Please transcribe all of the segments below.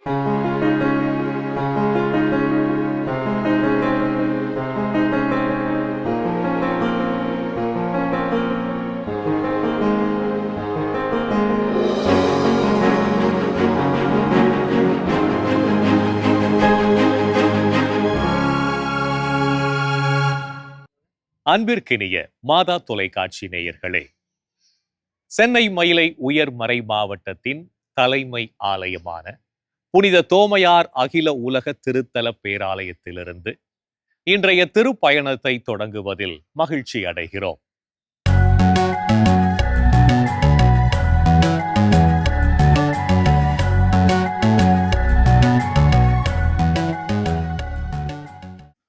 அன்பிற்கினிய மாதா தொலைக்காட்சி நேயர்களே, சென்னை மயிலை உயர்மறை மாவட்டத்தின் தலைமை ஆலயமான புனித தோமையார் அகில உலக திருத்தல பேராலயத்திலிருந்து இன்றைய திருப்பயணத்தை தொடங்குவதில் மகிழ்ச்சி அடைகிறோம்.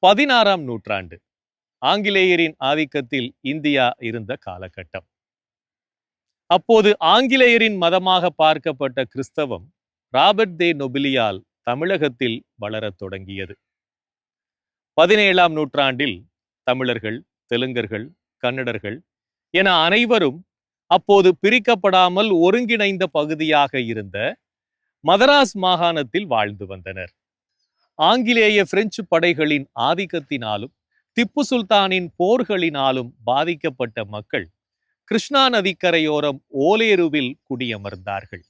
பதினாறாம் நூற்றாண்டு ஆங்கிலேயரின் ஆதிக்கத்தில் இந்தியா இருந்த காலகட்டம். அப்போது ஆங்கிலேயரின் மதமாக பார்க்கப்பட்ட கிறிஸ்தவம் ராபர்ட் தே நொபிலியால் தமிழகத்தில் வளரத் தொடங்கியது. 17ஆம் நூற்றாண்டில் தமிழர்கள், தெலுங்கர்கள், கன்னடர்கள் என அனைவரும் அப்போது பிரிக்கப்படாமல் ஒருங்கிணைந்த பகுதியாக இருந்த மதராஸ் மாகாணத்தில் வாழ்ந்து வந்தனர். ஆங்கிலேய பிரெஞ்சு படைகளின் ஆதிக்கத்தினாலும் திப்பு சுல்தானின் போர்களினாலும் பாதிக்கப்பட்ட மக்கள் கிருஷ்ணா நதிக்கரையோரம் ஓலேருவில் குடியமர்ந்தார்கள்.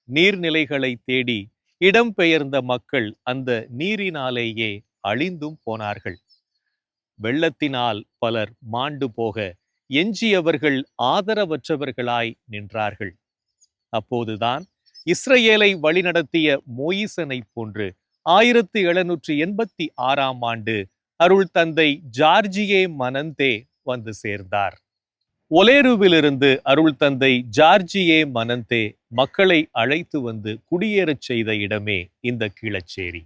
நீர்நிலைகளை தேடி இடம்பெயர்ந்த மக்கள் அந்த நீரினாலேயே அழிந்தும் போனார்கள். வெள்ளத்தினால் பலர் மாண்டு போக எஞ்சியவர்கள் ஆதரவற்றவர்களாய் நின்றார்கள். அப்போதுதான் இஸ்ரேலை வழிநடத்திய மோயிசனை போன்று 1786ஆம் ஆண்டு அருள் தந்தை ஜார்ஜியே மனந்தே வந்து சேர்ந்தார். ஒலேருவிலிருந்து அருள் தந்தை ஜார்ஜியே மனந்தே மக்களை அழைத்து வந்து குடியேறச் செய்த இடமே இந்த கீழச்சேரி.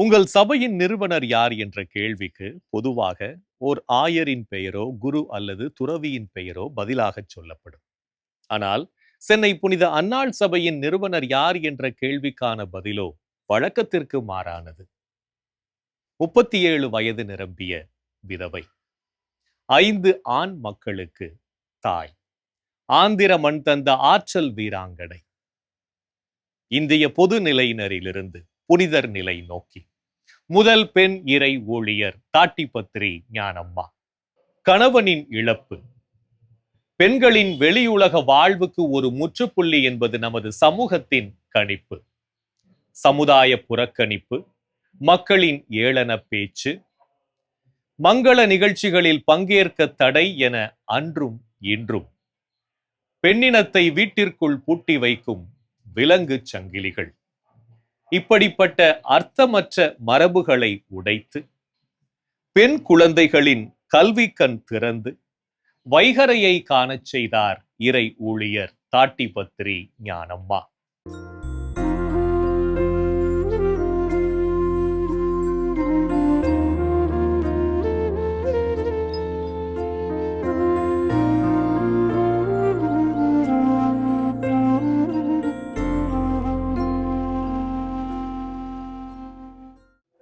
உங்கள் சபையின் நிறுவனர் யார் என்ற கேள்விக்கு பொதுவாக ஓர் ஆயரின் பெயரோ குரு அல்லது துறவியின் பெயரோ பதிலாக சொல்லப்படும். ஆனால் சென்னை புனித அன்னாள் சபையின் நிறுவனர் யார் என்ற கேள்விக்கான பதிலோ வழக்கத்திற்கு மாறானது. 37 வயது நிரம்பிய விதவை, 5 ஆண் மக்களுக்கு தாய், ஆந்திர மண் தந்த ஆற்றல் வீராங்கனை, இந்திய பொது நிலையினரிலிருந்து புனிதர் நிலை நோக்கி முதல் பெண் இறை ஊழியர் தாட்டிபத்ரி ஞானம்மா. கணவனின் இழப்பு பெண்களின் வெளியுலக வாழ்வுக்கு ஒரு முற்றுப்புள்ளி என்பது நமது சமூகத்தின் கணிப்பு. சமுதாய புறக்கணிப்பு, மக்களின் ஏளன பேச்சு, மங்கள நிகழ்ச்சிகளில் பங்கேற்க தடை என அன்றும் இன்றும் பெண்ணினத்தை வீட்டிற்குள் பூட்டி வைக்கும் விலங்கு சங்கிலிகள். இப்படிப்பட்ட அர்த்தமற்ற மரபுகளை உடைத்து பெண் குழந்தைகளின் கல்வி கண் திறந்து வைகரையை காணச் செய்தார் இறை ஊழியர் தாட்டிபத்ரி ஞானம்மா.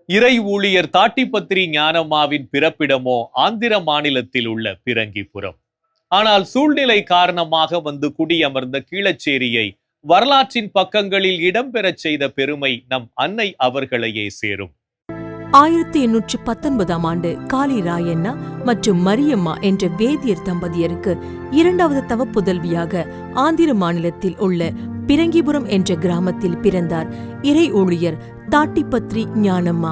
இறை ஊழியர் தாட்டிபத்ரி ஞானம்மாவின் பிறப்பிடமோ ஆந்திர மாநிலத்தில் உள்ள பிரங்கிபுரம். ஆனால் சூழ்நிலை காரணமாக வந்து குடியமர்ந்த கீழச்சேரியை வரலாற்றின் பக்கங்களில் இடம்பெறச் செய்த பெருமை நம் அன்னை அவர்களையே சேரும். 1819ஆம் ஆண்டு காளி ராயண்ணா மற்றும் மரியம்மா என்ற வேதியர் தம்பதியருக்கு 2வது தவப்புதல்வியாக ஆந்திர மாநிலத்தில் உள்ள பிரங்கிபுரம் என்ற கிராமத்தில் பிறந்தார் இறை ஊழியர் தாட்டிபத்ரி ஞானம்மா.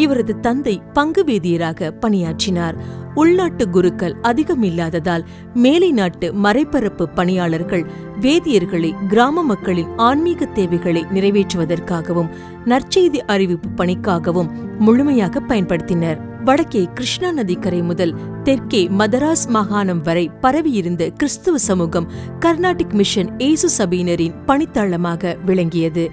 இவரது தந்தை பங்கு வேதியராக பணியாற்றினார். உள்நாட்டு குருக்கள் அதிகம் இல்லாததால் மேலை நாட்டு மறைபரப்பு பணியாளர்கள் வேதியர்களை கிராம மக்களின் ஆன்மீக தேவைகளை நிறைவேற்றுவதற்காகவும் நற்செய்தி அறிவிப்பு பணிக்காகவும் முழுமையாக பயன்படுத்தினர். வடக்கே கிருஷ்ணா நதிக்கரை முதல் தெற்கே மதராஸ் மாகாணம் வரை பரவியிருந்த கிறிஸ்துவ சமூகம் கர்நாடிக் மிஷன் ஏசு சபையினரின் பணித்தளமாக விளங்கியது.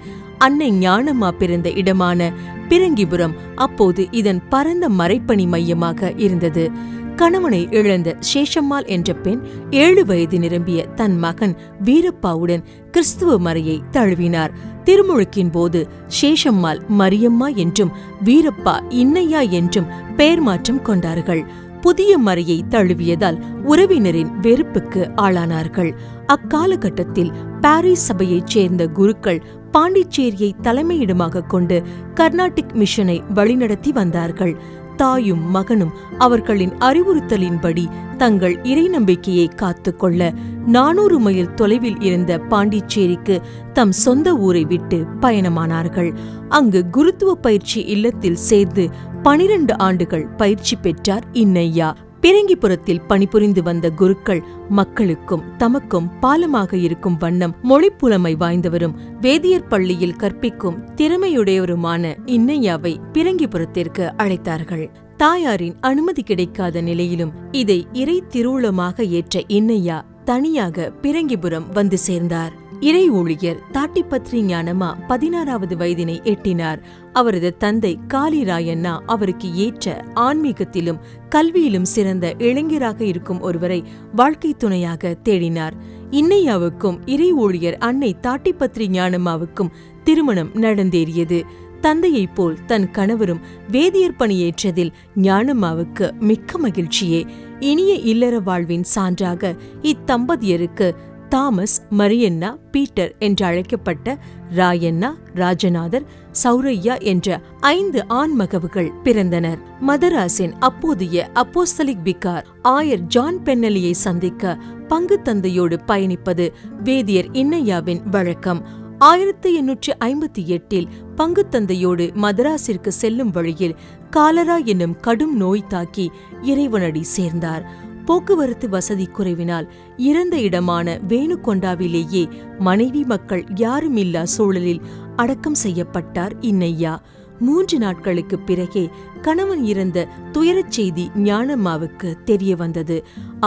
அன்னை ஞானம்மா பிறந்த இடமான பிரங்கிபுரம் அப்போது இதன் பரந்த மறைப்பணி மையமாக இருந்தது. கணவனை இழந்த சேஷம்மாள் என்ற பெண் 7 வயது நிரம்பிய தன் மகன் வீரப்பாவுடன் கிறிஸ்துவ மறையை தழுவினார். திருமுழுக்கின் போது சேஷம்மாள் மரியம்மா என்றும் வீரப்பா இன்னையா என்றும் பெயர் மாற்றம் கொண்டார்கள். புதிய மறையை தழுவியதால் உறவினரின் வெறுப்புக்கு ஆளானார்கள். அக்காலகட்டத்தில் பாரிஸ் சபையைச் சேர்ந்த குருக்கள் பாண்டிச்சேரியை தலைமையிடமாக கொண்டு கர்நாடிக் மிஷனை வழிநடத்தி வந்தார்கள். தாயும் மகனும் அவர்களின் அறிவுறுத்தலின்படி தங்கள் இறை நம்பிக்கையை காத்துக்கொள்ள 400 மைல் தொலைவில் இருந்த பாண்டிச்சேரிக்கு தம் சொந்த ஊரை விட்டு பயணமானார்கள். அங்கு குருத்துவ பயிற்சி இல்லத்தில் சேர்ந்து 12 ஆண்டுகள் பயிற்சி பெற்றார் இன்னையா. பிறங்கிபுரத்தில் பணிபுரிந்து வந்த குருக்கள் மக்களுக்கும் தமக்கும் பாலமாக இருக்கும் வண்ணம் மொழிப்புலமை வாய்ந்தவரும் வேதியர் பள்ளியில் கற்பிக்கும் திறமையுடையவருமான இன்னையாவை பிறங்கிபுரத்திற்கு அழைத்தார்கள். தாயாரின் அனுமதி கிடைக்காத நிலையிலும் இதை இறை திருவுளமாக ஏற்ற இன்னையா தனியாக பிறங்கிபுரம் வந்து சேர்ந்தார். இறை ஊழியர் தாட்டிப்பத்ரி ஞானம்மா 16வது வயதினை எட்டினார். அவரது தந்தை காளிராயண்ணா அவருக்கு ஏற்ற ஆன்மீகத்திலும் கல்வியிலும் சிறந்த இளைஞராக இருக்கும் ஒருவரை வாழ்க்கை துணையாக தேடினார். இன்னையாவுக்கும் இறை ஊழியர் அன்னை தாட்டிப்பத்ரி ஞானம்மாவுக்கும் திருமணம் நடந்தேறியது. தந்தையைப் போல் தன் கணவரும் வேதியர் பணியேற்றதில் ஞானம்மாவுக்கு மிக்க மகிழ்ச்சியே. இனிய இல்லற வாழ்வின் சான்றாக இத்தம்பதியருக்கு தாமஸ், மரியண்ணா, பீட்டர் என்று அழைக்கப்பட்ட ராயண்ணா, ராஜநாதர், சௌரையா என்ற 5 ஆண்மகவுகள் பிறந்தனர். மதராஸின் அப்போதைய அப்போஸ்தலிக் விகார் ஆயர் ஜான் பென்னலியை சந்திக்க பங்கு தந்தையோடு பயணிப்பது வேதியர் இன்னையாவின் வழக்கம். 1858 பங்கு தந்தையோடு மதராஸிற்கு செல்லும் வழியில் காலரா என்னும் கடும் நோய் தாக்கி இறைவனடி சேர்ந்தார். போக்குவரத்து வசதி குறைவினால் இறந்த இடமான வேணுகொண்டாவிலேயே மனைவி மக்கள் யாருமில்லா சூழலில் அடக்கம் செய்யப்பட்டார் இன்னையா. 3 நாட்களுக்கு பிறகே கணவன் இறந்த துயரச் செய்தி ஞானம்மாவுக்கு தெரிய வந்தது.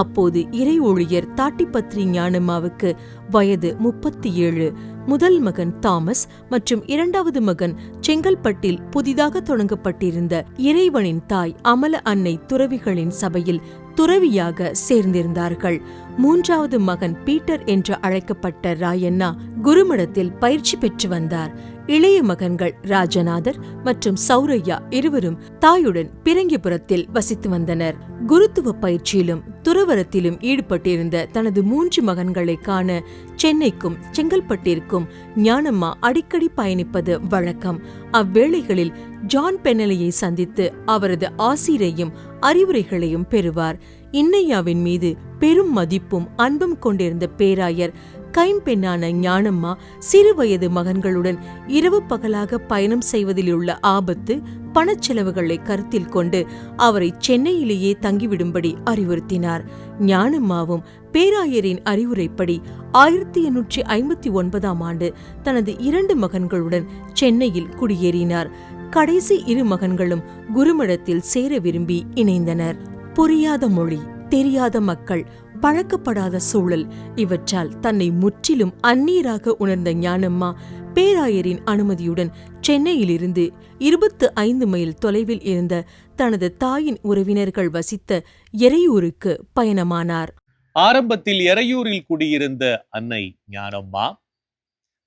அப்போது இறை ஊழியர் தாட்டிப்பத்ரி ஞானம்மாவுக்கு வயது 37. முதல் மகன் தாமஸ் மற்றும் 2வது மகன் செங்கல்பட்டில் புதிதாக தொடங்கப்பட்டிருந்த இறைவனின் தாய் அமல அன்னை துறவிகளின் சபையில் துறவியாக சேர்ந்திருந்தார்கள். 3வது மகன் பீட்டர் என்று அழைக்கப்பட்ட ராயண்ணா குருமடத்தில் பயிற்சி பெற்று வந்தார். இளைய மகன்கள் ராஜநாதர் மற்றும் சௌரையா இருவரும் தாயுடன் பிறங்கிபுரத்தில் வசித்து வந்தனர். குருத்துவ பயிற்சியிலும் துறவரத்திலும் ஈடுபட்டிருந்த தனது 3 மகன்களை காண சென்னைக்கும் செங்கல்பட்டிற்கும் ஞானம்மா அடிக்கடி பயணிப்பது வழக்கம். அவ்வேளைகளில் ஜான் பென்னலியை சந்தித்து அவரது ஆசிரையும் அறிவுரைகளையும் பெறுவார். இன்னையாவின் மீது பெரும் மதிப்பும் அன்பும் கொண்டிருந்த பேராயர் கைம்பெண்ணான ஞானம்மா சிறுவயது மகன்களுடன் இரவு பகலாக பயணம் செய்வதிலுள்ள ஆபத்து, பணச்செலவுகளை கருத்தில் கொண்டு அவரை சென்னையிலேயே தங்கிவிடும்படி அறிவுறுத்தினார். ஞானம்மாவும் பேராயரின் அறிவுரைப்படி 1859ஆம் ஆண்டு தனது 2 மகன்களுடன் சென்னையில் குடியேறினார். கடைசி 2 மகன்களும் குருமடத்தில் சேர விரும்பி இணைந்தனர். புரியாத மொழி, தெரியாத மக்கள், பழக்கப்படாத சூழல் இவற்றால் தன்னை முற்றிலும் அந்நீராக உணர்ந்த ஞானம்மா பேராயரின் அனுமதியுடன் சென்னையிலிருந்து 25 மைல் தொலைவில் இருந்த தனது தாயின் உறவினர்கள் வசித்த எறையூருக்கு பயணமானார். ஆரம்பத்தில் எறையூரில் குடியிருந்த அன்னை ஞானம்மா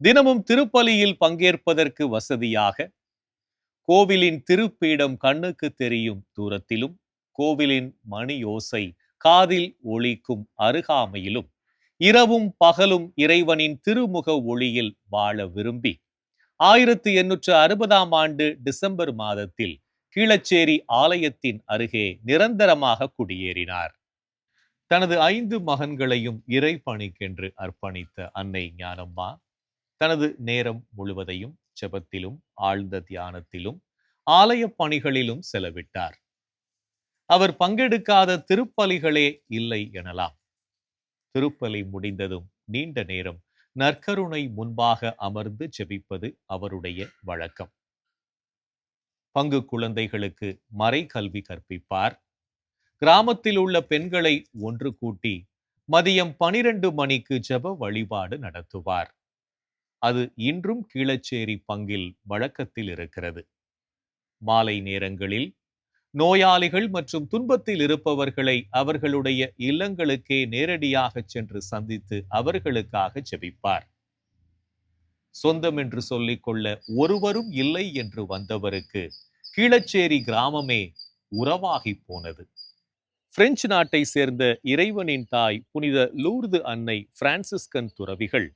தினமும் திருப்பலியில் பங்கேற்பதற்கு வசதியாக கோவிலின் திருப்பீடம் கண்ணுக்கு தெரியும் தூரத்திலும், கோவிலின் மணி ஓசை காதில் ஒலிக்கும் அருகாமையிலும், இரவும் பகலும் இறைவனின் திருமுக ஒளியில் வாழ விரும்பி 1860ஆம் ஆண்டு டிசம்பர் மாதத்தில் கீழச்சேரி ஆலயத்தின் அருகே நிரந்தரமாக குடியேறினார். தனது 5 மகன்களையும் இறை பணிக்கென்று அர்ப்பணித்த அன்னை ஞானம்மா தனது நேரம் முழுவதையும் ஜெபத்திலும் ஆழ்ந்த தியானத்திலும் ஆலய பணிகளிலும் செலவிட்டார். அவர் பங்கெடுக்காத திருப்பலிகளே இல்லை எனலாம். திருப்பலி முடிந்ததும் நீண்ட நேரம் நற்கருணை முன்பாக அமர்ந்து ஜெபிப்பது அவருடைய வழக்கம். பங்கு குழந்தைகளுக்கு மறை கல்வி கற்பிப்பார். கிராமத்தில் உள்ள பெண்களை ஒன்று கூட்டி மதியம் 12 மணிக்கு ஜெப வழிபாடு நடத்துவார். அது இன்றும் கீழச்சேரி பங்கில் வழக்கத்தில் இருக்கிறது. மாலை நேரங்களில் நோயாளிகள் மற்றும் துன்பத்தில் இருப்பவர்களை அவர்களுடைய இல்லங்களுக்கே நேரடியாக சென்று சந்தித்து அவர்களுக்காக ஜெபிப்பார். சொந்தம் என்று சொல்லிக்கொள்ள ஒருவரும் இல்லை என்று வந்தவருக்கு கீழச்சேரி கிராமமே உறவாகி போனது. பிரெஞ்சு நாட்டை சேர்ந்த இறைவனின் தாய் புனித லூர்து அன்னை பிரான்சிஸ்கன் துறவிகள்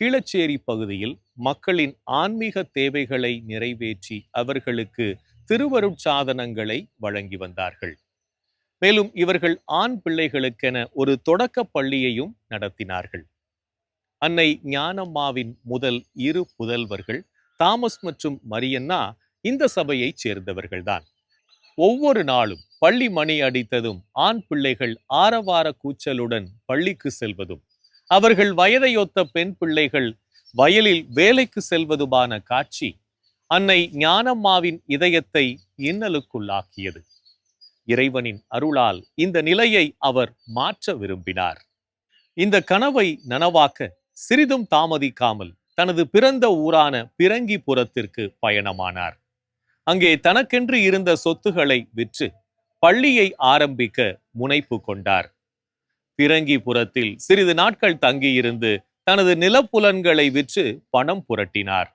கீழச்சேரி பகுதியில் மக்களின் ஆன்மீக தேவைகளை நிறைவேற்றி அவர்களுக்கு திருவருட்சாதனங்களை வழங்கி வந்தார்கள். மேலும் இவர்கள் ஆண் பிள்ளைகளுக்கென ஒரு தொடக்க பள்ளியையும் நடத்தினார்கள். அன்னை ஞானம்மாவின் முதல் 2 புதல்வர்கள் தாமஸ் மற்றும் மரியன்னா இந்த சபையைச் சேர்ந்தவர்கள்தான். ஒவ்வொரு நாளும் பள்ளி மணி அடித்ததும் ஆண் பிள்ளைகள் ஆரவார கூச்சலுடன் பள்ளிக்கு செல்வதும் அவர்கள் வயதையொத்த பெண் பிள்ளைகள் வயலில் வேலைக்கு செல்வதுமான காட்சி அன்னை ஞானம்மாவின் இதயத்தை இன்னலுக்குள்ளாக்கியது. இறைவனின் அருளால் இந்த நிலையை அவர் மாற்ற விரும்பினார். இந்த கனவை நனவாக்க சிறிதும் தாமதிக்காமல் தனது பிறந்த ஊரான பிரங்கிபுரத்திற்கு பயணமானார். அங்கே தனக்கென்று இருந்த சொத்துக்களை விற்று பள்ளியை ஆரம்பிக்க முனைப்பு கொண்டார். பிரங்கிபுரத்தில் சிறிது நாட்கள் தங்கியிருந்து தனது நிலப்புலன்களை விற்று பணம் புரட்டினார்.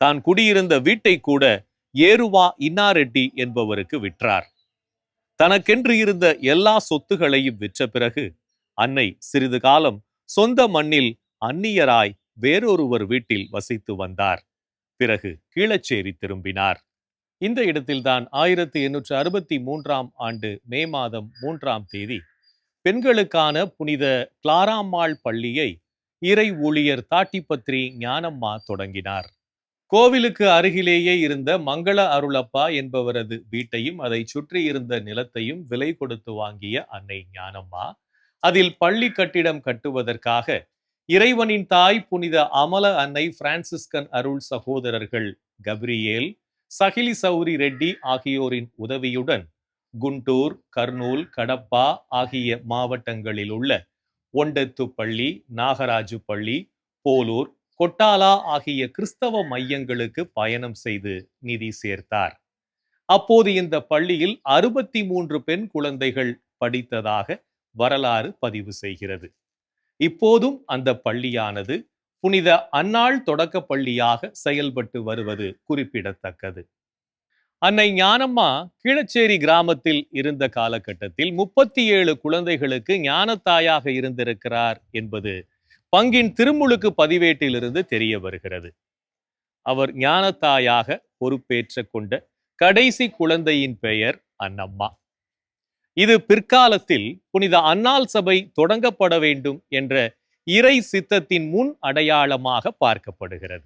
தான் குடியிருந்த வீட்டை கூட ஏருவா இன்னாரெட்டி என்பவருக்கு விற்றார். தனக்கென்று இருந்த எல்லா சொத்துகளையும் விற்ற பிறகு அன்னை சிறிது காலம் சொந்த மண்ணில் அந்நியராய் வேறொருவர் வீட்டில் வசித்து வந்தார். பிறகு கீழச்சேரி திரும்பினார். இந்த இடத்தில்தான் 1863ஆம் ஆண்டு மே மாதம் 3ஆம் தேதி பெண்களுக்கான புனித கிளாராம்மாள் பள்ளியை இறை ஊழியர் தாட்டிப்பத்ரி ஞானம்மா தொடங்கினார். கோவிலுக்கு அருகிலேயே இருந்த மங்கள அருளப்பா என்பவரது வீட்டையும் அதை சுற்றி இருந்த நிலத்தையும் விலை கொடுத்து வாங்கிய அன்னை ஞானம்மா அதில் பள்ளி கட்டிடம் கட்டுவதற்காக இறைவனின் தாய் புனித அமல அன்னை பிரான்சிஸ்கன் அருள் சகோதரர்கள் கப்ரியேல், சகிலி சௌரி ரெட்டி ஆகியோரின் உதவியுடன் குண்டூர், கர்னூல், கடப்பா ஆகிய மாவட்டங்களில் உள்ள ஒண்டெத்துப்பள்ளி, நாகராஜு பள்ளி, போலூர், கொட்டாலா ஆகிய கிறிஸ்தவ மையங்களுக்கு பயணம் செய்து நிதி சேர்த்தார். அப்போது இந்த பள்ளியில் 63 பெண் குழந்தைகள் படித்ததாக வரலாறு பதிவு செய்கிறது. இப்போதும் அந்த பள்ளியானது புனித அன்னாள் தொடக்க பள்ளியாக செயல்பட்டு வருவது குறிப்பிடத்தக்கது. அன்னை ஞானம்மா கீழச்சேரி கிராமத்தில் இருந்த காலகட்டத்தில் 37 குழந்தைகளுக்கு ஞானத்தாயாக இருந்திருக்கிறார் என்பது பங்கின் திருமுழுக்கு பதிவேட்டிலிருந்து தெரிய வருகிறது. அவர் ஞானத்தாயாக பொறுப்பேற்ற கொண்ட கடைசி குழந்தையின் பெயர் அன்னம்மா. இது பிற்காலத்தில் புனித அன்னாள் சபை தொடங்கப்பட வேண்டும் என்ற இறை சித்தத்தின் முன் அடையாளமாக பார்க்கப்படுகிறது.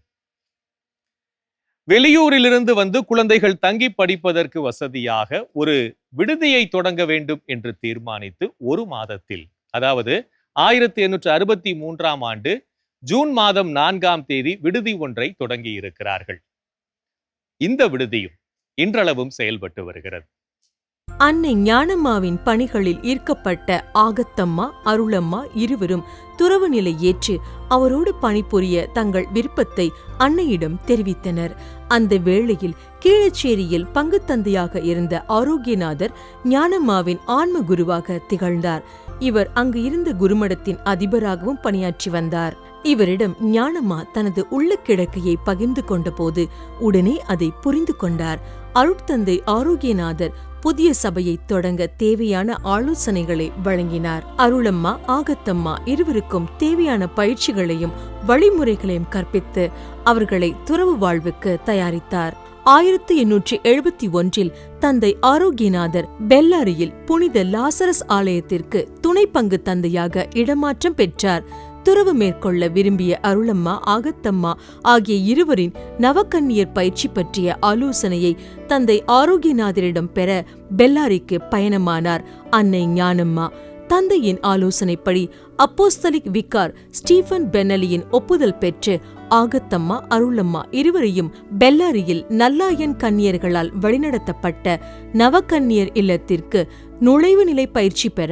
வெளியூரிலிருந்து வந்து குழந்தைகள் தங்கி படிப்பதற்கு வசதியாக ஒரு விடுதியை தொடங்க வேண்டும் என்று தீர்மானித்து 1 மாதத்தில், அதாவது 1863ஆம் ஆண்டு ஜூன் மாதம் 4ஆம் தேதி விடுதி ஒன்றை தொடங்கி இருக்கிறார்கள். இந்த விடுதியும் இன்றளவும் செயல்பட்டு வருகிறது. அன்னை ஞானம்மாவின் பணிகளில் ஈர்க்கப்பட்ட ஆகத்தம்மா, அருளம்மா இருவரும் துறவு நிலை ஏற்று அவரோடு பணிபுரிய தங்கள் விருப்பத்தை அன்னையிடம் தெரிவித்தனர். அந்த வேளையில் கீழச்சேரியில் பங்குத்தந்தையாக இருந்த ஆரோக்கியநாதர் ஞானம்மாவின் ஆன்ம குருவாக திகழ்ந்தார். இவர் அங்கு இருந்த குருமடத்தின் அதிபராகவும் பணியாற்றி வந்தார். இவரிடம் ஞானம்மா தனது உள்ள கிடக்கையை பகிர்ந்து கொண்ட போது உடனே அதை புரிந்து கொண்டார். அருட்தந்தை ஆரோக்கியநாதர் புதிய சபையை தொடங்க தேவையான ஆலோசனைகளை வழங்கினார். அருளம்மா, ஆகத்தம்மா இருவருக்கும் தேவையான பயிற்சிகளையும் வழிமுறைகளையும் கற்பித்து அவர்களை துறவு வாழ்வுக்கு தயாரித்தார். 1871 தந்தை ஆரோக்கியநாதர் பெல்லாரியில் புனித லாசரஸ் ஆலயத்திற்கு துணை பங்கு தந்தையாக இடமாற்றம் பெற்றார். துறவு மேற்கொள்ள விரும்பிய அருளம்மா, ஆகத்தம்மா ஆகிய இருவரின் நவக்கன்னியர் பயிற்சி பற்றிய ஆலோசனையை தந்தை ஆரோக்கியநாதரிடம் பெற பெல்லாரிக்கு பயணமானார் அன்னை ஞானம்மா. தந்தையின் ஆலோசனைப்படி அப்போஸ்தலிக் விக்கார் ஸ்டீபன் பென்னலியின் ஒப்புதல் பெற்று ஆகத்தம்மா, அருளம்மா இருவரையும் பெல்லாரியில் நல்லாயன் கன்னியர்களால் வழிநடத்தப்பட்ட நவக்கன்னியர் இல்லத்திற்கு நுழைவு நிலை பயிற்சி பெற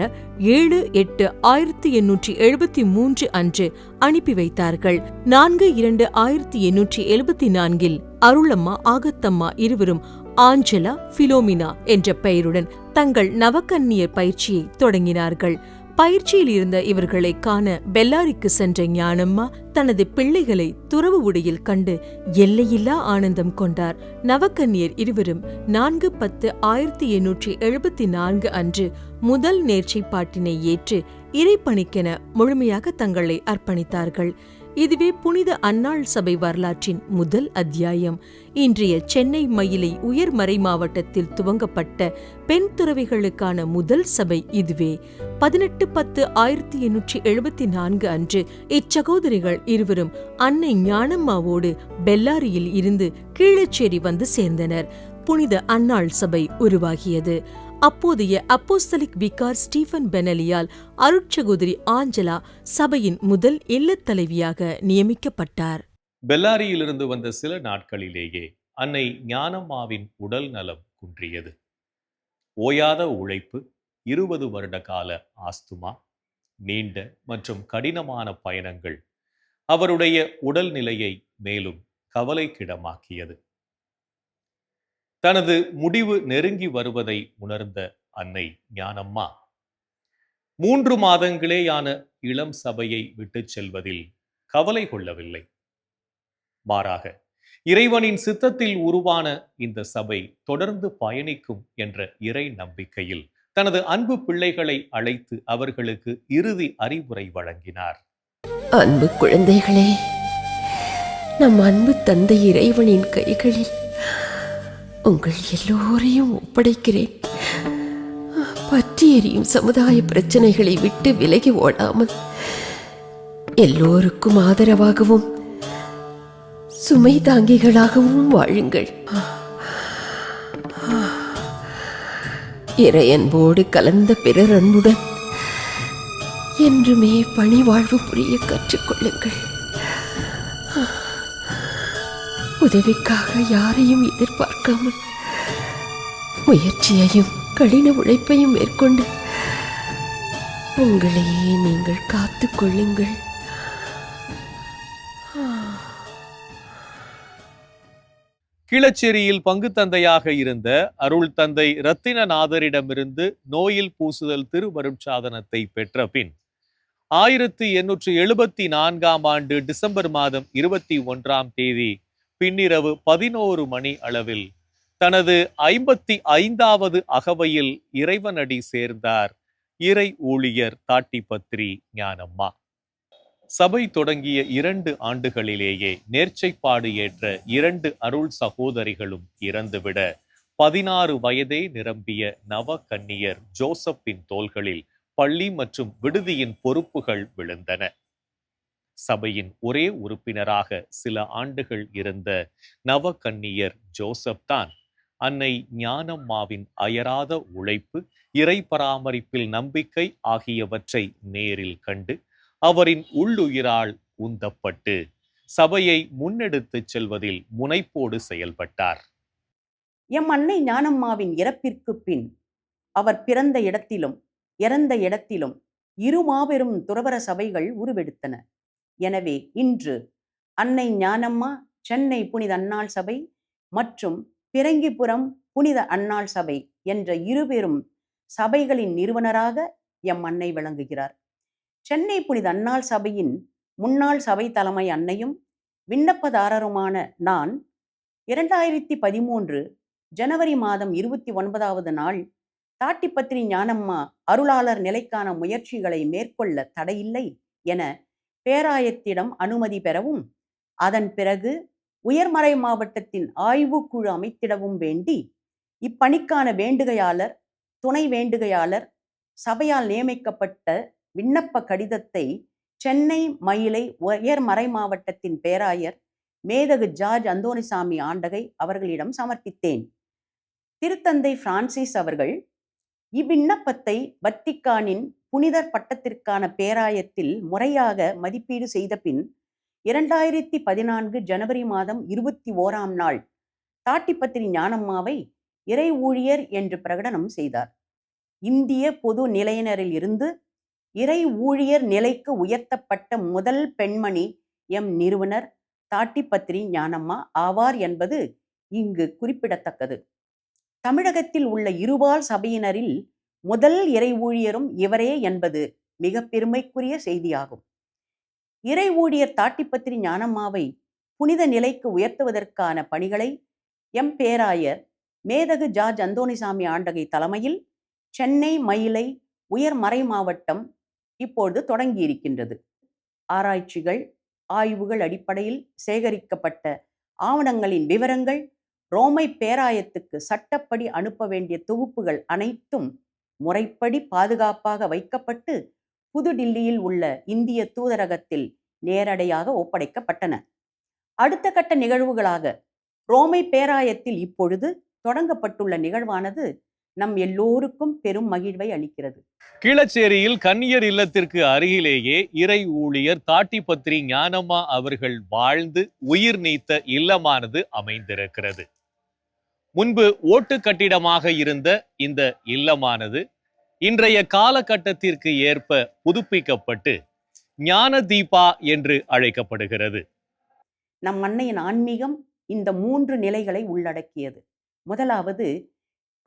7/8/1873 அன்று அனுப்பி வைத்தார்கள். 4/2/1874 அருளம்மா, ஆகத்தம்மா இருவரும் ஆஞ்சலா பிலோமினா என்ற பெயருடன் தங்கள் நவக்கன்னியர் பயிற்சியை தொடங்கினார்கள். பயிற்சியில் இருந்த இவர்களை காண பெல்லாரிக்கு சென்ற ஞானம்மா தனது பிள்ளைகளை துறவு உடையில் கண்டு எல்லையில்லா ஆனந்தம் கொண்டார். நவக்கன்னியர் இருவரும் 4/10/1874 அன்று முதல் நேர்ச்சைப்பாட்டினை ஏற்று இறைப்பணிக்கென முழுமையாக தங்களை அர்ப்பணித்தார்கள். இதுவே புனித அன்னாள் சபை வரலாற்றின் முதல் அத்தியாயம். இன்றைய சென்னை மயிலை உயர்மறை மாவட்டத்தில் துவங்கப்பட்ட பெண் துறவிகளுக்கான முதல் சபை இதுவே. 18/10/1874 அன்று இச்சகோதரிகள் இருவரும் அன்னை ஞானம்மாவோடு பெல்லாரியில் இருந்து கீழச்சேரி வந்து சேர்ந்தனர். புனித அன்னாள் சபை உருவாகியது. அப்போதைய அப்போஸ்தலிக் விகார் ஸ்டீபன் பெனலியால் அருட்சகோதரி ஆஞ்சலா சபையின் முதல் இல்லத் தலைவியாக நியமிக்கப்பட்டார். பெல்லாரியிலிருந்து வந்த சில நாட்களிலேயே அன்னை ஞானம்மாவின் உடல் நலம் குன்றியது. ஓயாத உழைப்பு, 20 வருட கால ஆஸ்துமா, நீண்ட மற்றும் கடினமான பயணங்கள் அவருடைய உடல்நிலையை மேலும் கவலைக்கிடமாக்கியது. தனது முடிவு நெருங்கி வருவதை உணர்ந்த அன்னை ஞானம்மா 3 மாதங்களேயான இளம் சபையை விட்டுச் செல்வதில் கவலை கொள்ளவில்லை. மாறாக இறைவனின் சித்தத்தில் உருவான இந்த சபை தொடர்ந்து பயணிக்கும் என்ற இறை நம்பிக்கையில் தனது அன்பு பிள்ளைகளை அழைத்து அவர்களுக்கு இறுதி அறிவுரை வழங்கினார். அன்பு குழந்தைகளே, நம் அன்பு தந்தை இறைவனின் கைகளில் உங்கள் எல்லோரையும் ஒப்படைக்கிறேன். பற்றி எரியும் சமுதாய பிரச்சனைகளை விட்டு விலகி ஓடாமல் எல்லோருக்கும் ஆதரவாகவும் சுமை தாங்கிகளாகவும் வாழுங்கள். இறையன்போடு கலந்த பிறர் அன்புடன் என்றுமே பணி வாழ்வு புரிய கற்றுக்கொள்ளுங்கள். உதவிக்காக யாரையும் எதிர்பார்க்காமல் முயற்சியையும் கடின உழைப்பையும் மேற்கொண்டு உங்களையே நீங்கள் காத்துக் கொள்ளுங்கள். கிளச்சேரியில் பங்கு தந்தையாக இருந்த அருள் தந்தை ரத்தினநாதரிடமிருந்து நோயில் பூசுதல் திருவருட்சாதனத்தை பெற்ற பின் 1874 ஆண்டு டிசம்பர் மாதம் 21 பின்னிரவு 11 மணி அளவில் தனது 55வது அகவையில் இறைவனடி சேர்ந்தார் இறை ஊழியர் தாட்டிப்பத்திரி ஞானம்மா. சபை தொடங்கிய 2 ஆண்டுகளிலேயே நேர்ச்சைப்பாடு ஏற்ற 2 அருள் சகோதரிகளும் இறந்துவிட 16 வயதே நிரம்பிய நவ கன்னியர் ஜோசப்பின் தோள்களில் பள்ளி மற்றும் விடுதியின் பொறுப்புகள் விழுந்தன. சபையின் ஒரே உறுப்பினராக சில ஆண்டுகள் இருந்த நவ கன்னியர் ஜோசப் தான் அன்னை ஞானம்மாவின் அயராத உழைப்பு, இறை பராமரிப்பில் நம்பிக்கை ஆகியவற்றை நேரில் கண்டு அவரின் உள்ளுயிரால் உந்தப்பட்டு சபையை முன்னெடுத்துச் செல்வதில் முனைப்போடு செயல்பட்டார். எம் அன்னை ஞானம்மாவின் இறப்பிற்கு பின் அவர் பிறந்த இடத்திலும் இறந்த இடத்திலும் 2 மாபெரும் துறவற சபைகள் உருவெடுத்தன. எனவே இன்று அன்னை ஞானம்மா சென்னை புனித அன்னாள் சபை மற்றும் பிறங்கிபுரம் புனித அன்னாள் சபை என்ற 2 பெரும் சபைகளின் நிறுவனராக எம் அன்னை விளங்குகிறார். சென்னை புனித அன்னாள் சபையின் முன்னாள் சபை தலைமை அன்னையும் விண்ணப்பதாரருமான நான் 2013 ஜனவரி மாதம் 29வது நாள் தாட்டிப்பத்திரி ஞானம்மா அருளாளர் நிலைக்கான முயற்சிகளை மேற்கொள்ள தடையில்லை என பேராயத்திடம் அனுமதி பெறவும், அதன் பிறகு உயர்மறை மாவட்டத்தின் ஆய்வுக்குழு அமைத்திடவும் வேண்டி இப்பணிக்கான வேண்டுகையாளர், துணை வேண்டுகையாளர், சபையால் நியமிக்கப்பட்ட விண்ணப்ப கடிதத்தை சென்னை மயிலை உயர்மறை மாவட்டத்தின் பேராயர் மேதகு ஜார்ஜ் அந்தோணிசாமி ஆண்டகை அவர்களிடம் சமர்ப்பித்தேன். திருத்தந்தை பிரான்சிஸ் அவர்கள் இவ்விண்ணப்பத்தை வத்திக்கானின் புனிதர் பட்டத்திற்கான பேராயத்தில் முறையாக மதிப்பீடு செய்த பின் 2014 ஜனவரி மாதம் 21ஆம் நாள் தாட்டிப்பத்திரி ஞானம்மாவை இறை ஊழியர் என்று பிரகடனம் செய்தார். இந்திய பொது நிலையினரில் இருந்து இறை ஊழியர் நிலைக்கு உயர்த்தப்பட்ட முதல் பெண்மணி எம் நிறுவனர் தாட்டிப்பத்திரி ஞானம்மா ஆவார் என்பது இங்கு குறிப்பிடத்தக்கது. தமிழகத்தில் உள்ள இருபால் சபையினரில் முதல் இறை ஊழியரும் இவரே என்பது மிக பெருமைக்குரிய செய்தியாகும். இறை ஊழியர் தாட்டிப்பத்திரி ஞானம்மாவை புனித நிலைக்கு உயர்த்துவதற்கான பணிகளை பேராயர் மேதகு ஜார்ஜ் அந்தோணிசாமி ஆண்டகை தலைமையில் சென்னை மயிலை உயர் மறை மாவட்டம் இப்பொழுது தொடங்கியிருக்கின்றது. ஆராய்ச்சிகள், ஆய்வுகள் அடிப்படையில் சேகரிக்கப்பட்ட ஆவணங்களின் விவரங்கள் ரோமை பேராயத்துக்கு சட்டப்படி அனுப்ப வேண்டிய தொகுப்புகள் அனைத்தும் முறைப்படி பாதுகாப்பாக வைக்கப்பட்டு புதுடில்லியில் உள்ள இந்திய தூதரகத்தில் நேரடியாக ஒப்படைக்கப்பட்டன. அடுத்த கட்ட நிகழ்வுகளாக ரோமை பேராயத்தில் இப்பொழுது தொடங்கப்பட்டுள்ள நிகழ்வானது நம் எல்லோருக்கும் பெரும் மகிழ்வை அளிக்கிறது. கீழச்சேரியில் கன்னியர் இல்லத்திற்கு அருகிலேயே இறை ஊழியர் தாட்டிப்பத்திரி ஞானம்மா அவர்கள் வாழ்ந்து உயிர் நீத்த இல்லமானது அமைந்திருக்கிறது. முன்பு ஓட்டு கட்டிடமாக இருந்த இந்த இல்லமானது இன்றைய காலகட்டத்திற்கு ஏற்ப புதுப்பிக்கப்பட்டு ஞான தீபா என்று அழைக்கப்படுகிறது. நம் அன்னையின் ஆன்மீகம் இந்த 3 நிலைகளை உள்ளடக்கியது. முதலாவது,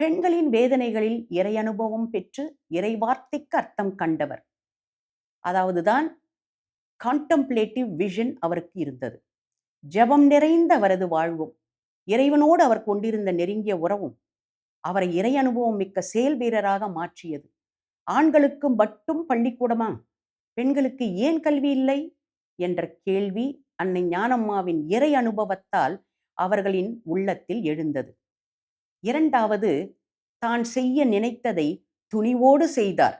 பெண்களின் வேதனைகளில் இறை அனுபவம் பெற்று இறை வார்த்தைக்கு அர்த்தம் கண்டவர். அதாவதுதான் கான்டம்ப்ளேட்டிவ் விஷன் அவருக்கு இருந்தது. ஜெபம் நிறைந்த அவரது வாழ்வும் இறைவனோடு அவர் கொண்டிருந்த நெருங்கிய உறவும் அவரை இறை அனுபவம் மிக்க செயல் வீரராக மாற்றியது. ஆண்களுக்கு மட்டும் பள்ளிக்கூடமா, பெண்களுக்கு ஏன் கல்வி இல்லை என்ற கேள்வி அன்னை ஞானம்மாவின் இறை அனுபவத்தால் அவர்களின் உள்ளத்தில் எழுந்தது. இரண்டாவது, தான் செய்ய நினைத்ததை துணிவோடு செய்தார்.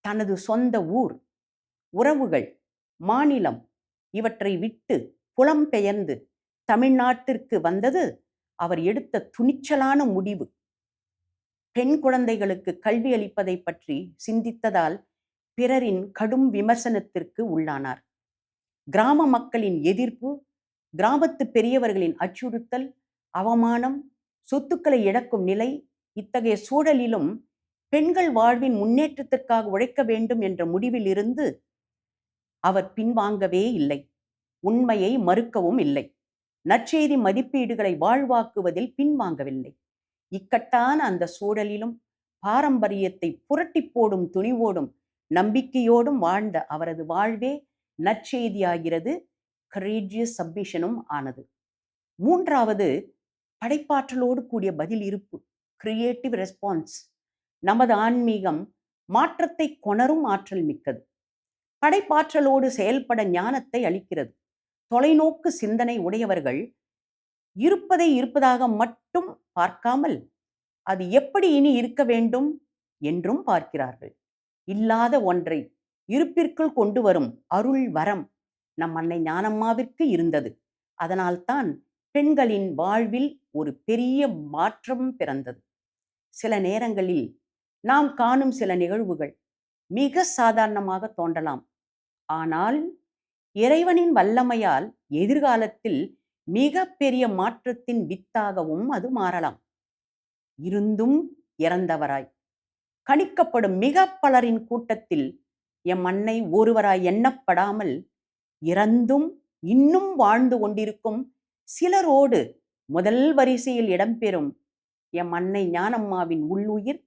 தனது சொந்த ஊர், உறவுகள், மாநிலம் இவற்றை விட்டு புலம்பெயர்ந்து தமிழ்நாட்டிற்கு வந்தது அவர் எடுத்த துணிச்சலான முடிவு. பெண் குழந்தைகளுக்கு கல்வி அளிப்பதை பற்றி சிந்தித்ததால் பிறரின் கடும் விமர்சனத்திற்கு உள்ளானார். கிராம மக்களின் எதிர்ப்பு, கிராமத்து பெரியவர்களின் அச்சுறுத்தல், அவமானம், சொத்துக்களை இழக்கும் நிலை, இத்தகைய சூழலிலும் பெண்கள் வாழ்வின் முன்னேற்றத்திற்காக உழைக்க வேண்டும் என்ற முடிவில் இருந்து அவர் பின்வாங்கவே இல்லை. உண்மையை மறுக்கவும் இல்லை. நற்செய்தி மதிப்பீடுகளை வாழ்வாக்குவதில் பின்வாங்கவில்லை. இக்கட்டான அந்த சூழலிலும் பாரம்பரியத்தை புரட்டி போடும் துணிவோடும் நம்பிக்கையோடும் வாழ்ந்த அவரது வாழ்வே நற்செய்தியாகிறது, கரேஜியஸ் சப்மிஷனும் ஆனது. மூன்றாவது, படைப்பாற்றலோடு கூடிய பதில் இருப்பு, கிரியேட்டிவ் ரெஸ்பான்ஸ். நமது ஆன்மீகம் மாற்றத்தை கொணரும் ஆற்றல் மிக்கது. படைப்பாற்றலோடு செயல்பட ஞானத்தை அளிக்கிறது. தொலைநோக்கு சிந்தனை உடையவர்கள் இருப்பதை இருப்பதாக மட்டும் பார்க்காமல் அது எப்படி இனி இருக்க வேண்டும் என்றும் பார்க்கிறார்கள். இல்லாத ஒன்றை இருப்பிற்குள் கொண்டு வரும் அருள் வரம் நம் அன்னை ஞானம்மாவிற்கு இருந்தது. அதனால்தான் பெண்களின் வாழ்வில் ஒரு பெரிய மாற்றம் பிறந்தது. சில நேரங்களில் நாம் காணும் சில நிகழ்வுகள் மிக சாதாரணமாக தோன்றலாம். ஆனால் இறைவனின் வல்லமையால் எதிர்காலத்தில் மிக பெரிய மாற்றத்தின் வித்தாகவும் அது மாறலாம். இருந்தும் இறந்தவராய் கணிக்கப்படும் மிக பலரின் கூட்டத்தில் எம் அன்னை ஒருவராய் எண்ணப்படாமல் இறந்தும் இன்னும் வாழ்ந்து கொண்டிருக்கும் சிலரோடு முதல் வரிசையில் இடம்பெறும் எம் அன்னை ஞானம்மாவின் உள்ளுயிர்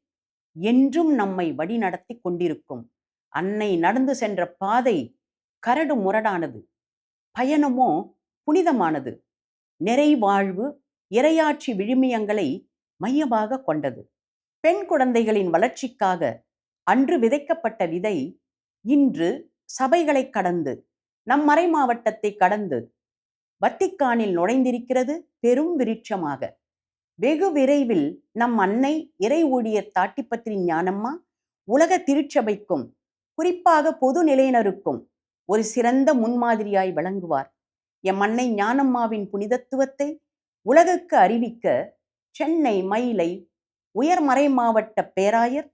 என்றும் நம்மை வழிநடத்தி கொண்டிருக்கும். அன்னை நடந்து சென்ற பாதை கரடு முரடானது, பயணமோ புனிதமானது. நிறைவாழ்வு, இறையாட்சி விழுமியங்களை மையமாக கொண்டது. பெண் குழந்தைகளின் வளர்ச்சிக்காக அன்று விதைக்கப்பட்ட விதை இன்று சபைகளை கடந்து, நம் மறை மாவட்டத்தை கடந்து வத்திக்கானில் நுழைந்திருக்கிறது பெரும் விருட்சமாக. வெகு விரைவில் நம் அன்னை இறை ஊழியர் தாட்டிப்பத்திரி ஞானம்மா உலக திருச்சபைக்கும் குறிப்பாக பொது நிலையினருக்கும் ஒரு சிறந்த முன்மாதிரியாய் விளங்குவார். எம் அன்னை ஞானம்மாவின் புனிதத்துவத்தை உலகுக்கு அறிவிக்க சென்னை மயிலை உயர்மறை மாவட்ட பேராயர்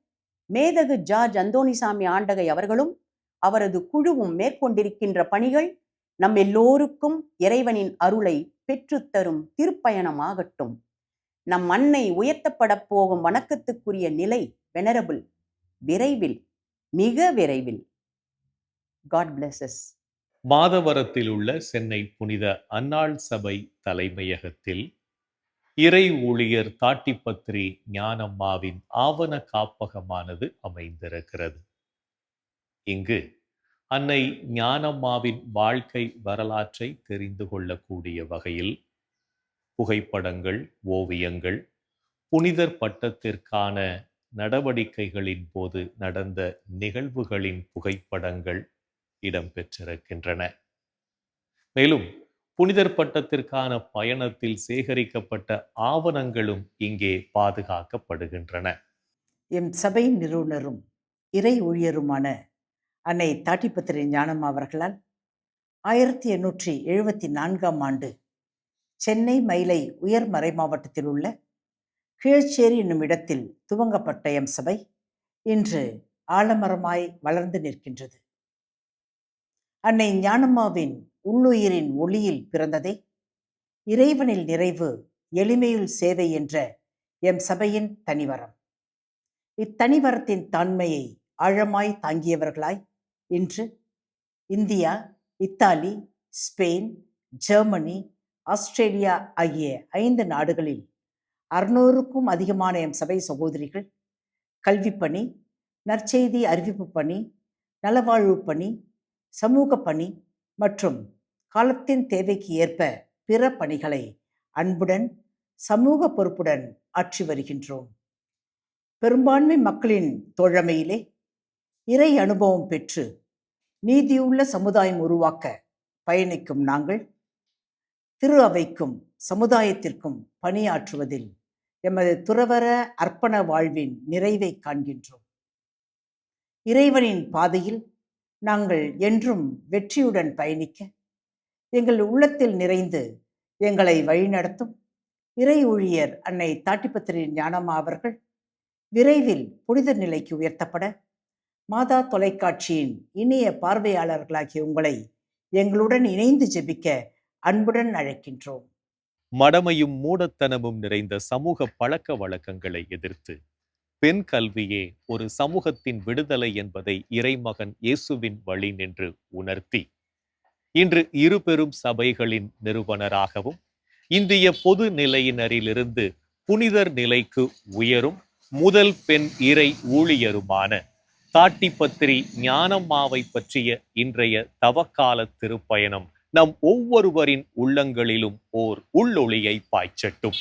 மேதகு ஜார்ஜ் அந்தோணிசாமி ஆண்டகை அவர்களும் அவரது குழுவும் மேற்கொண்டிருக்கின்ற பணிகள் நம் எல்லோருக்கும் இறைவனின் அருளை பெற்றுத்தரும் திருப்பயணமாகட்டும். நம் அன்னை உயர்த்தப்பட போகும் வணக்கத்துக்குரிய நிலை வெனரபிள் விரைவில், மிக விரைவில். God bless us. மாதவரத்தில் உள்ள சென்னை புனித அன்னாள் சபை தலைமையகத்தில் இறை ஊழியர் தாட்டிப்பத்திரி ஞானம்மாவின் ஆவண காப்பகமானது அமைந்திருக்கிறது. இங்கு அன்னை ஞானம்மாவின் வாழ்க்கை வரலாற்றை தெரிந்து கொள்ளக்கூடிய வகையில் புகைப்படங்கள், ஓவியங்கள், புனிதர் பட்டத்திற்கான நடவடிக்கைகளின் போது நடந்த நிகழ்வுகளின் புகைப்படங்கள் இடம்பெற்றிருக்கின்றன. மேலும் புனிதர் பட்டத்திற்கான பயணத்தில் சேகரிக்கப்பட்ட ஆவணங்களும் இங்கே பாதுகாக்கப்படுகின்றன. எம் சபை நிறுவனரும் இறை ஊழியருமான அன்னை தாட்டிப்பத்திரி ஞானம்மா அவர்களால் 1874ஆம் ஆண்டு சென்னை மயிலை உயர் மறை மாவட்டத்தில் உள்ள கீழச்சேரி என்னும் இடத்தில் துவங்கப்பட்ட எம் சபை இன்று ஆலமரமாய் வளர்ந்து நிற்கின்றது. அன்னை ஞானம்மாவின் உள்ளுயிரின் ஒளியில் பிறந்ததே இறைவனில் நிறைவு, எளிமையுள் சேவை என்ற எம் சபையின் தனிவரம். இத்தனிவரத்தின் தாண்மையை ஆழமாய் தாங்கியவர்களாய் இன்று India, Italy, Spain, Germany, Australia ஆகிய 5 நாடுகளில் 600க்கும் அதிகமான எம் சபை சகோதரிகள் கல்விப்பணி, நற்செய்தி அறிவிப்பு பணி, நலவாழ்வு பணி, சமூக பணி மற்றும் காலத்தின் தேவைக்கு ஏற்ப பிற பணிகளை அன்புடன், சமூக பொறுப்புடன் ஆற்றி வருகின்றோம். பெரும்பான்மை மக்களின் தோழமையிலே இறை அனுபவம் பெற்று நீதியுள்ள சமுதாயம் உருவாக்க பயணிக்கும் நாங்கள் திரு அவைக்கும் சமுதாயத்திற்கும் பணியாற்றுவதில் எமது துறவற அர்ப்பண வாழ்வின் நிறைவை காண்கின்றோம். இறைவனின் பாதையில் நாங்கள் என்றும் வெற்றியுடன் பயணிக்க எங்கள் உள்ளத்தில் நிறைந்து எங்களை வழிநடத்தும் இறை ஊழியர் அன்னை தாட்டிப்பத்திரி ஞானம்மா அவர்கள் விரைவில் புனித நிலைக்கு உயர்த்தப்பட மாதா தொலைக்காட்சியின் இனிய பார்வையாளர்களாகிய உங்களை எங்களுடன் இணைந்து ஜெபிக்க அன்புடன் அழைக்கின்றோம். மடமையும் மூடத்தனமும் நிறைந்த சமூக பழக்க வழக்கங்களை எதிர்த்து பெண் கல்வியே ஒரு சமூகத்தின் விடுதலை என்பதை இறைமகன் இயேசுவின் வழி நின்று உணர்த்தி இன்று இரு பெரும் சபைகளின் நிறுவனராகவும் இந்திய பொது நிலையினரிலிருந்து புனிதர் நிலைக்கு உயரும் முதல் பெண் இறை ஊழியருமான தாட்டிப்பத்திரி ஞானம்மாவை பற்றிய இன்றைய தவக்கால திருப்பயணம் நம் ஒவ்வொருவரின் உள்ளங்களிலும் ஓர் உள்ளொளியை பாய்ச்சட்டும்.